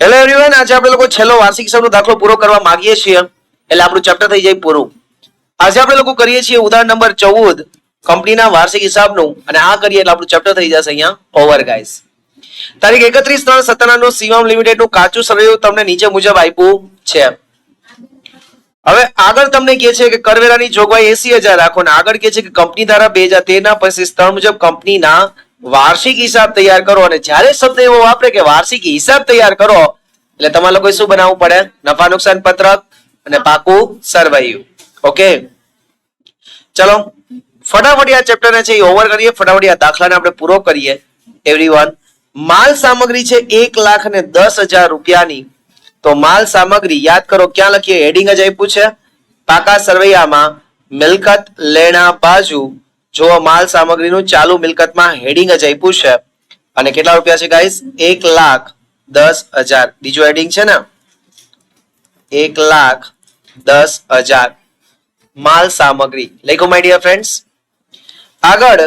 Hello everyone, આજે આપણે લોકો છેલ્લો વાર્ષિક હિસાબનો દાખલો પૂરો કરવા માંગીએ છીએ, એટલે આપણું ચેપ્ટર થઈ જાય પૂરું. આજે આપણે લોકો કરીએ છીએ ઉદાહરણ નંબર 14 કંપનીના વાર્ષિક હિસાબનું, અને આ કરીએ એટલે આપણું ચેપ્ટર થઈ જશે અહીંયા ઓવર ગાઈસ. તારીખ 31/3/97 નું શિવમ લિમિટેડનું કાચું સરવૈયું તમને નીચે મુજબ આપ્યું છે. હવે આગળ તમને કહે છે કે કરવેરાની જોગવાઈ 80,000 રાખો, અને આગળ કહે છે કે કંપની ધારા 2013 ના પરિશિષ્ટ સ્થળ મુજબ કંપનીના વાર્ષિક હિસાબ તૈયાર કરો. અને જ્યારે શબ્દ એવો વાપરે કે વાર્ષિક હિસાબ તૈયાર કરો, એટલે તમારે લોકોએ શું બનાવવું પડે? નફા નુકસાન પત્રક અને પાકું સરવૈયું. ઓકે, ચલો ફટાફટ આ ચેપ્ટર ને છે એ ઓવર કરીએ, ફટાફટ આ દાખલાને આપણે પૂરો કરીએ. એવરીવન, માલ સામગ્રી છે 1,10,000 રૂપિયાની. તો માલ સામગ્રી યાદ કરો, ક્યાં લખીએ? હેડિંગ જ આપ્યું છે પાકા સરવૈયામાં, મિલકત લેણા બાજુ. જો માલ સામગ્રીનું ચાલુ મિલકતમાં હેડિંગ જ આપ્યું છે, અને કેટલા રૂપિયા છે ગાઈસ? 1,10,000. બીજું હેડિંગ છે ને 1,10,000 માલ સામગ્રી લખો માય ડિયર ફ્રેન્ડ્સ. આગળ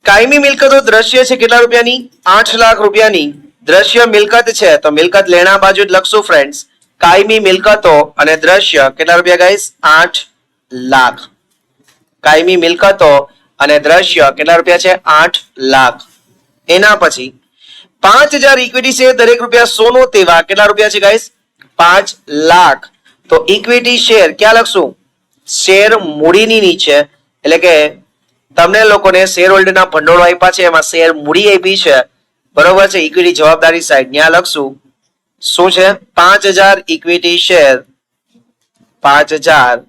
કાયમી મિલકતો દ્રશ્ય છે કેટલા રૂપિયાની? 8 લાખ રૂપિયાની દ્રશ્ય મિલકત છે, તો મિલકત લેણા બાજુ જ લખશું ફ્રેન્ડ્સ. કાયમી મિલકતો અને દ્રશ્ય કેટલા રૂપિયા ગાઈસ? 8 લાખ. કાયમી મિલકતો અને દ્રશ્ય કેટલા રૂપિયા છે? 8 લાખ. એના પછી 5,000 ઇક્વિટી શેર, દરેક રૂપિયા સોનું તેવા કેટલા રૂપિયા છે ગાઈસ? 5 લાખ. તો ઇક્વિટી શેર ક્યાં લખશું? શેર મૂડીની નીચે, એટલે કે તમને લોકોને શેર હોલ્ડરના ભંડોળ આપ્યા છે, એમાં શેર મૂડી આપી છે, બરોબર છે. ઇક્વિટી જવાબદારી સાઈડ ત્યાં લખશું શું છે? 5,000 ઇક્વિટી શેર. 5,000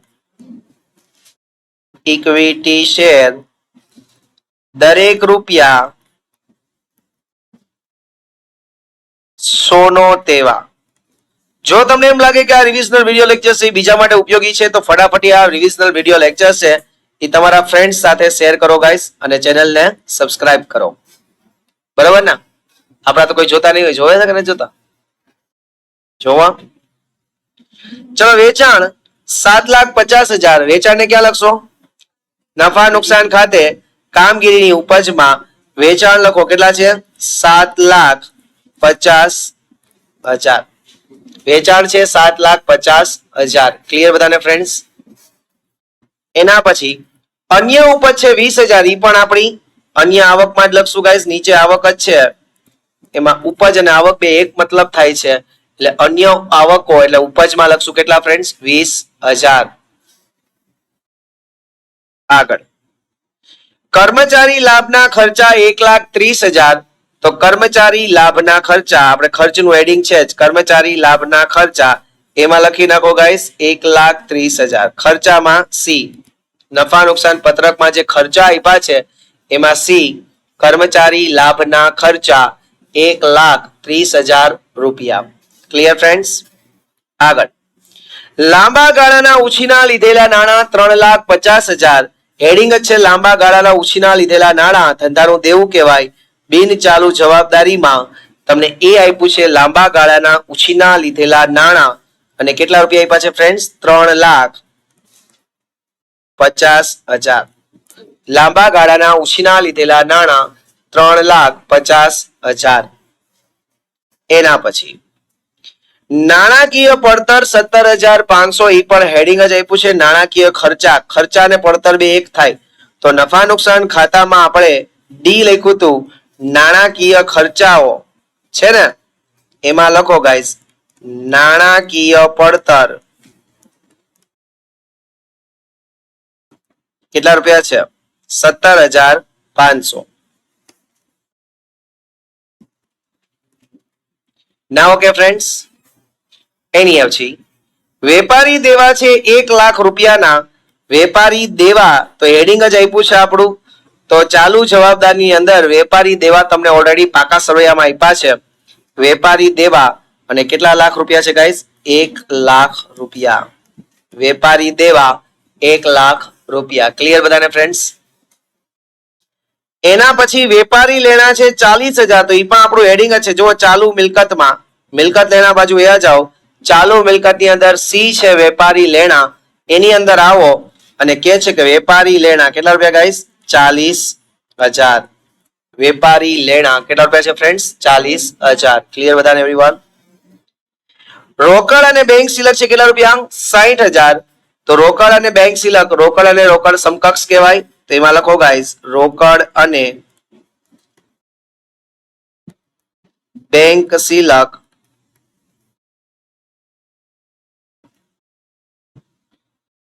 ઇક્વિટી શેર, દરેક રૂપિયા સોનો તેવા. જો તમને એમ લાગે કે આ રિવિઝનલ વિડિયો લેક્ચર છે બીજા માટે ઉપયોગી છે, તો ફટાફટ આ રિવિઝનલ વિડિયો લેક્ચર છે એ તમારા ફ્રેન્ડ્સ સાથે શેર કરો ગાઈસ, અને ચેનલને સબસ્ક્રાઇબ કરો. બરાબર ને? આપણા તો કોઈ જોતા નહીં હોય, જોવે છે કે નથી જોતા? જોવા. ચલો, વેચાણ 7,50,000. વેચાણને ક્યાં લખશો? નફા નુકસાન ખાતે કામગીરીની ઉપજમાં વેચાણ લખો. કેટલા છે? 7,50,000. વેચાણ છે 7,50,000. ક્લિયર બધાને ફ્રેન્ડ્સ? એના પછી અન્ય ઉપજ છે 20,000. ઈ પણ આપણી અન્ય આવકમાં જ લખશું ગાઈસ. નીચે આવક જ છે, એમાં ઉપજ અને આવક બે એક મતલબ થાય છે, એટલે અન્ય આવકો એટલે ઉપજમાં લખશું કેટલા ફ્રેન્ડ્સ? 20,000. આગળ કર્મચારી લાભના ખર્ચા 1,30,000. તો કર્મચારી લાભના ખર્ચા, આપણે ખર્ચનું હેડિંગ છે જ, કર્મચારી લાભના ખર્ચા એમાં લખી નાખો ગાઈસ 1,30,000. ખર્ચામાં સી, નફા નુકસાન પત્રકમાં જે ખર્ચા આપ્યા છે એમાં સી કર્મચારી લાભના ખર્ચા 1,30,000 રૂપિયા. Clear friends? આગળ લાંબા ગાળાના ઉછીના લીધેલા નાણાં 3,50,000. હેડિંગ જ છે લાંબા ગાળાના ઉછીના લીધેલા નાણાં ધંધાનું દેવું કહેવાય. બિન ચાલુ જવાબદારીમાં તમને એ આપ્યું છે લાંબા ગાળાના ઉછીના લીધેલા નાણાં, અને કેટલા રૂપિયા આપ્યા છે ફ્રેન્ડ્સ? 3,50,000. લાંબા ગાળાના ઉછીના લીધેલા નાણાં 3,50,000. એના પછી નાણાકીય પડતર 17,500. એ પણ હેડિંગ જ આપ્યું છે નાણાકીય ખર્ચા. ખર્ચા અને પડતર બે એક થાય, તો નફા નુકસાન ખાતામાં આપણે ડી લખ્યું હતું, નાણાકીય ખર્ચાઓ છે ને, એમાં લખો ગાઈસ નાણાકીય પડતર કેટલા રૂપિયા છે? 17,500. ના ઓકે ફ્રેન્ડ્સ? એની પછી વેપારી દેવા છે 1 લાખ રૂપિયાના. વેપારી દેવા તો હેડિંગ જ આપ્યું છે આપણું, તો ચાલુ જવાબદારીની અંદર વેપારી દેવા તમને ઓલરેડી પાકા સરવૈયામાં આપ્યા છે. વેપારી દેવા અને કેટલા લાખ રૂપિયા છે ગાઈસ? 1 લાખ રૂપિયા. વેપારી દેવા 1 લાખ રૂપિયા. ક્લિયર બધાને ફ્રેન્ડ્સ? એના પછી વેપારી લેણા છે 40,000. તો એ પણ આપણું હેડિંગ જ છે. જો ચાલુ મિલકતમાં, મિલકત લેણા બાજુ એ જાઓ, ચાલુ મિલકતની અંદર સી છે વેપારી લેણા, એની અંદર આવો અને કે છે કે વેપારી લેણા કેટલા રૂપિયા ગાઈસ? 40,000. વેપારી લેણા કેટલા રૂપિયા છે ફ્રેન્ડ્સ? 40,000. ક્લિયર બધાને એવરીવન? રોકડ અને બેંક સિલક છે કેટલા રૂપિયા? 60,000. તો રોકડ અને બેંક સિલક, રોકડ અને રોકડ સમકક્ષ કહેવાય. તો એમાં લખો ગાઈસ, રોકડ અને બેંક સિલક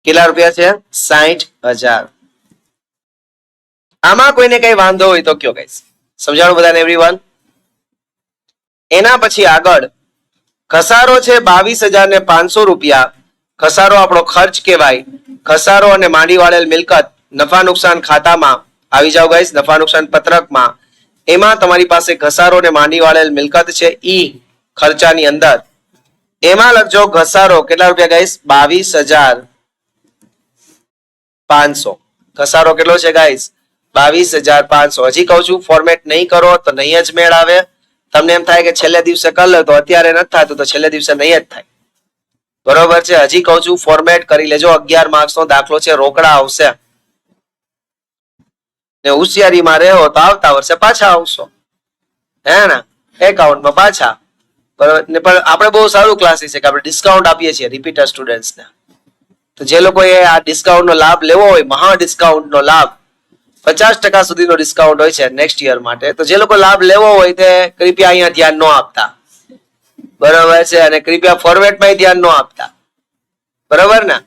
કેટલા રૂપિયા છે? 60,000. આમાં કોઈને કઈ વાંધો હોય તો કયો ગાઈસ? સમજાણું બધાને એવરીવન? એના પછી આગળ ઘસારો છે 22,500 રૂપિયા. ઘસારો આપણો ખર્ચ કહેવાય. ઘસારો અને માંડી વાળેલ મિલકત નફા નુકસાન ખાતામાં આવી જાવ ગાઈસ, નફા નુકસાન પત્રકમાં. એમાં તમારી પાસે ઘસારો અને માંડી વાળેલ મિલકત છે ઈ ખર્ચાની અંદર. એમાં લખજો ઘસારો કેટલા રૂપિયા ગાઈસ? 22,500. ઘસારો કેટલો છે ગાઈસ? 22,500. હજી કહું છું, ફોર્મેટ નહીં કરો તો નહીં જ મેળ આવે. તમને એમ થાય કે છેલ્લે દિવસે કરી લે, તો અત્યારે નથી થતું તો છેલ્લે દિવસે નહીં જ થાય. બરોબર છે? હજી કહું છું, ફોર્મેટ કરી લેજો. 11 માર્ક્સ નો દાખલો છે, રોકડા આવશે. ને હોશિયારીમાં રહો તો આવતા વર્ષે પાછા આવશો, હે ને? એકાઉન્ટમાં પાછા. બરોબર ને? પણ આપણે બહુ સારું ક્લાસીસ છે કે આપણે ડિસ્કાઉન્ટ આપીએ છીએ રિપીટર સ્ટુડન્ટ્સને. તો જે લોકોએ આ ડિસ્કાઉન્ટ નો લાભ લેવો હોય, મહા ડિસ્કાઉન્ટ નો લાભ 50% સુધીનો ડિસ્કાઉન્ટ હોય છે નેક્સ્ટ યર માટે. તો જે લોકો લાભ લેવો હોય તે કૃપયા અહીંયા ધ્યાન ન આપતા. બરોબર છે? અને કૃપયા ફોર્મેટમાં ધ્યાન ન આપતા. બરોબર ને?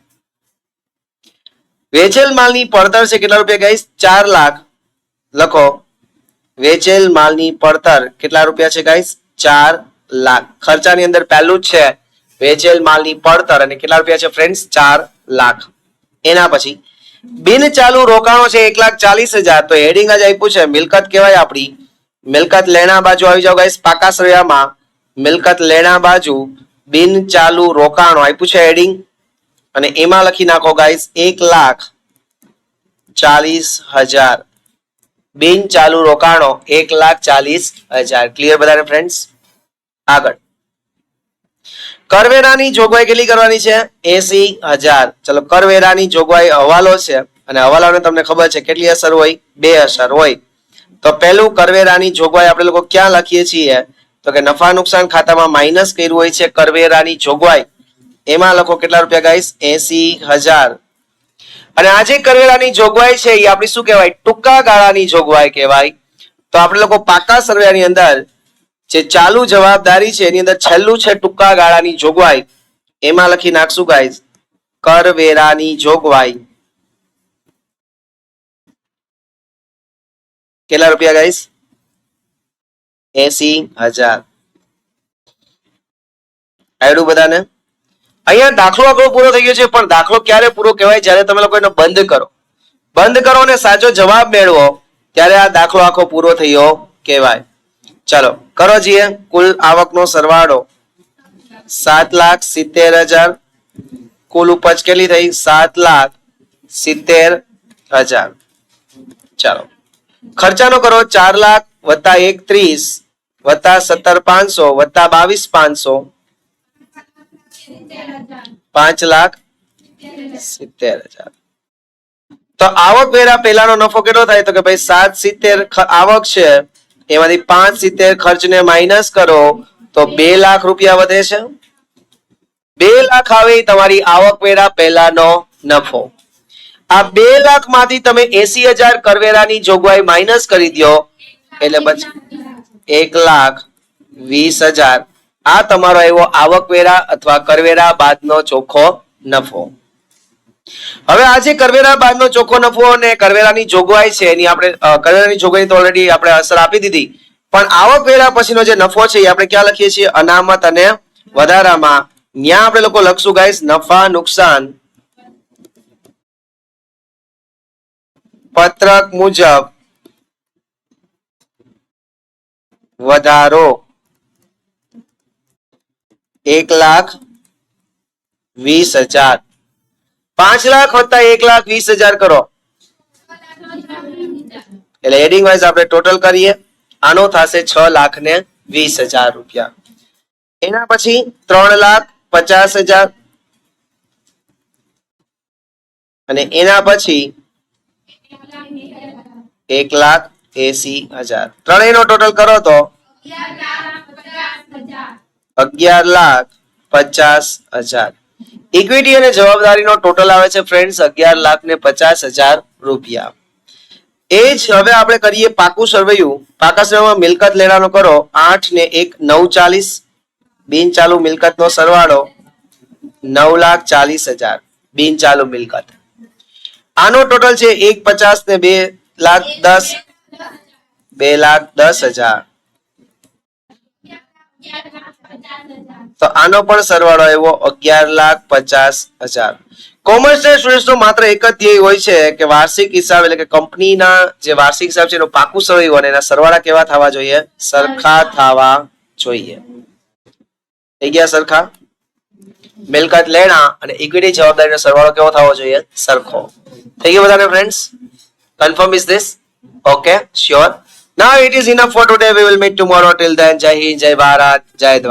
વેચેલ માલની પડતર છે કેટલા રૂપિયા ગાઈસ? 4 લાખ. લખો, વેચેલ માલની પડતર કેટલા રૂપિયા છે ગાઈસ? 4 લાખ. ખર્ચાની અંદર પહેલું જ છે વેચેલ માલની પડતર, અને કેટલા રૂપિયા છે ફ્રેન્ડ્સ? 4 લાખ. એના પછી બિન ચાલુ રોકાણો છે 1,40,000. તો હેડિંગ જ આપ્યું છે મિલકત કહેવાય આપણી. મિલકત લેણા બાજુ આવી જાવ ગાઈસ, પાકા શ્રેયામાં મિલકત લેણા બાજુ બિન ચાલુ રોકાણો આપ્યું છે હેડિંગ. અને એમાં લખી નાખો ગાઈસ 1,40,000. બિન ચાલુ રોકાણો 1,40,000. ક્લિયર બધાને ફ્રેન્ડ્સ? આગળ કરવેરાની જોગવાઈ કેટલી કરવાની છે? 80,000. ચલો, કરવેરાની જોગવાઈ હવાલો છે, અને હવાલાને તમને ખબર છે કેટલી અસર હોય? 2 અસર હોય. તો પહેલું કરવેરાની જોગવાઈ આપણે લોકો ક્યાં લખીએ છીએ? તો કે નફા નુકસાન ખાતામાં માઇનસ કર્યું હોય છે કરવેરાની જોગવાઈ. એમાં લખો કેટલા રૂપિયા ગાઈસ? 80,000. અને આ જે કરવેરાની જોગવાઈ છે એ આપણી શું કહેવાય? ટૂંકા ગાળાની જોગવાઈ કહેવાય. તો આપણે લોકો પાકા સર્વેની અંદર જે ચાલુ જવાબદારી છે એની અંદર છેલ્લું છે ટૂંકા ગાળાની જોગવાઈ. એમાં લખી નાખશું ગાઈસ કરવેરાની જોગવાઈ. કેટલા રૂપિયા ગાઈસ? 80,000. આવડું બધાને? અહીંયા દાખલો આપણો પૂરો થઈ ગયો છે, પણ દાખલો ક્યારે પૂરો કહેવાય? જ્યારે તમે લોકો એને બંધ કરો. બંધ કરો અને સાચો જવાબ મેળવો ત્યારે આ દાખલો આખો પૂરો થયો કહેવાય. ચાલો કરો જીએ. કુલ આવકનો સરવાળો 7,70,000. કુલ ઉપજ કેટલી થઈ? 7,70,000. ચાલો ખર્ચાનો કરો 4 લાખ વત્તા 1,30 વત્તા 17,500 વત્તા 22,500 5,70,000. તો આવક વેરા પહેલાનો નફો કેટલો થાય? તો કે ભાઈ 7,70,000 આવક છે, એમાંથી 5,70,000 ખર્ચને માઇનસ કરો તો 2 લાખ રૂપિયા વધે છે. 2 લાખ આવે તમારી આવક વેરા પહેલાનો નફો. આ 2 લાખ માંથી તમે 80,000 કરવેરાની જોગવાઈ માઇનસ કરી દો એટલે પછી 1,20,000. આ તમારો એવો આવકવેરા અથવા કરવેરા બાદનો ચોખ્ખો નફો. હવે આ જે કરવેરા બાદનો ચોખ્ખો નફો અને કરવેરાની જોગવાઈ છે એની આપણે કરવેરાની જોગવાઈ તો ઓલરેડી આપણે અસર આપી દીધી, પણ આવકવેરા પછીનો જે નફો છે એ આપણે ક્યાં લખીએ છીએ? અનામત અને વધારામાં. ત્યાં આપણે લોકો લખશું ગાઈસ નફા નુકસાન પત્રક મુજબ વધારો 1,20,000. 5 લાખ વત્તા 1,20,000 કરો એટલે હેડિંગ વાઇઝ આપણે ટોટલ કરીએ. આનો થશે 6,20,000 રૂપિયા. એના પછી 3,50,000 અને એના પછી 1,01,000. 80,000. ત્રણેયનો ટોટલ કરો તો 11,50,000. ઇક્વિટી અને જવાબદારીનો ટોટલ આવે છે ફ્રેન્ડ્સ 11,50,000 રૂપિયા. એ જ હવે આપણે કરીએ પાકું સરવૈયું. પાકા સરવૈયામાં મિલકત લેવાનો કરો 8 ને 1 940. બિનચાલુ મિલકતનો સરવાળો 9,40,000. બિનચાલુ મિલકત. આનો ટોટલ છે 1,50 ને 2,10,000. 2,10,000. તો આનો પણ સરવાળો આવ્યો 11,50,000. કોમર્સના સ્ટુડન્ટ્સનો માત્ર એક જ ધ્યેય હોય છે કે વાર્ષિક હિસાબ એટલે કે કંપનીના જે વાર્ષિક હિસાબ છે એનું પાકું સરવૈયું અને એના સરવાળા કેવા થવા જોઈએ? સરખા થવા જોઈએ. થઈ ગયા સરખા? મિલકત લેણા અને ઇક્વિટી જવાબદારીનો સરવાળો કેવો થવો જોઈએ? સરખો. થઈ ગયું બધાને friends? Confirm is this? Okay, sure. Now it is enough for today. We will meet tomorrow. Till then, Jai Hind, Jai Bharat, Jai Dwarka.